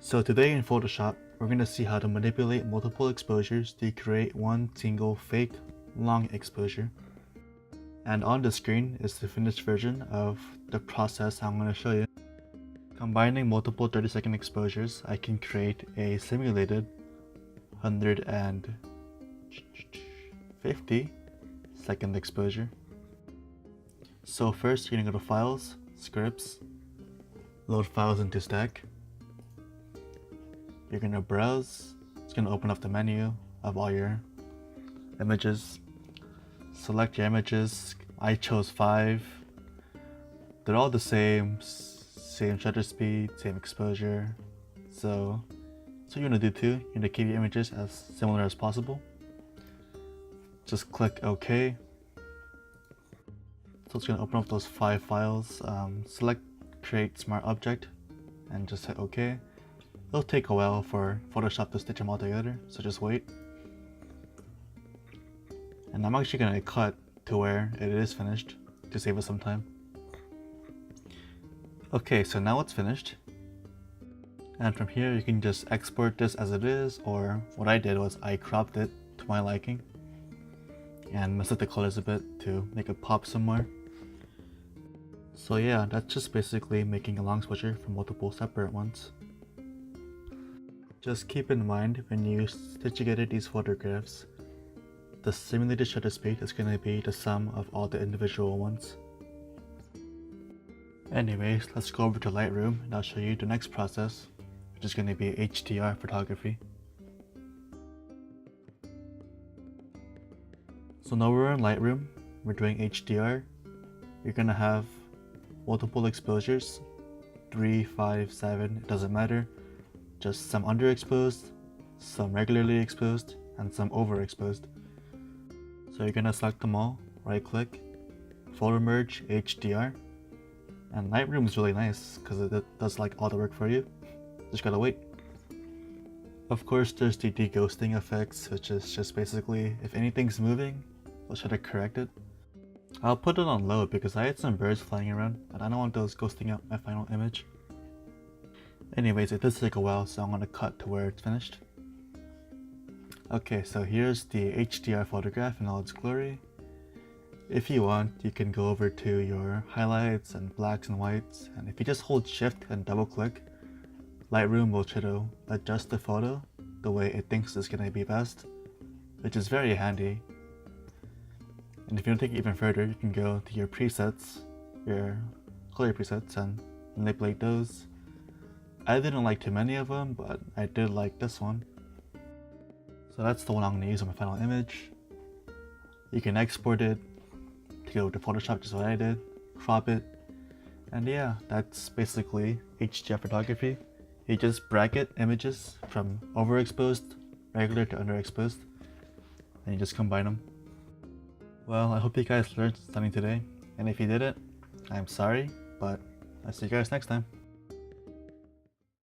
So today in Photoshop, we're going to see how to manipulate multiple exposures to create one single fake long exposure. And on the screen is the finished version of the process I'm going to show you. Combining multiple 30-second exposures, I can create a simulated 150-second exposure. So first you're going to go to Files, Scripts, load files into Stack. You're going to browse, it's going to open up the menu of all your images. Select your images, I chose 5. They're all the same shutter speed, same exposure. So you're going to do too, you're going to keep your images as similar as possible. Just click OK. So it's going to open up those 5 files. Select Create Smart Object and just hit OK. It'll take a while for Photoshop to stitch them all together, so just wait. And I'm actually going to cut to where it is finished to save us some time. Okay, so now it's finished. And from here you can just export this as it is, or what I did was I cropped it to my liking and messed with the colors a bit to make it pop some more. So yeah, that's just basically making a long exposure from multiple separate ones. Just keep in mind when you stitch together these photographs, the simulated shutter speed is going to be the sum of all the individual ones. Anyways, let's go over to Lightroom and I'll show you the next process, which is going to be HDR photography. So now we're in Lightroom, we're doing HDR. You're going to have multiple exposures, 3, 5, 7, it doesn't matter. Just some underexposed, some regularly exposed, and some overexposed. So you're going to select them all, right click, Photo Merge HDR. And Lightroom is really nice because it does like all the work for you. Just gotta wait. Of course there's the deghosting effects, which is just basically if anything's moving, we'll try to correct it. I'll put it on low because I had some birds flying around and I don't want those ghosting out my final image. Anyways, it does take a while, so I'm going to cut to where it's finished. Okay, so here's the HDR photograph in all its glory. If you want, you can go over to your highlights and blacks and whites, and if you just hold shift and double click, Lightroom will try to adjust the photo the way it thinks is going to be best, which is very handy. And if you want to take it even further, you can go to your presets, your color presets, and manipulate those. I didn't like too many of them, but I did like this one. So that's the one I'm going to use on my final image. You can export it to go to Photoshop, just what I did, crop it, and yeah, that's basically HDR photography. You just bracket images from overexposed, regular to underexposed, and you just combine them. Well, I hope you guys learned something today, and if you didn't, I'm sorry, but I'll see you guys next time.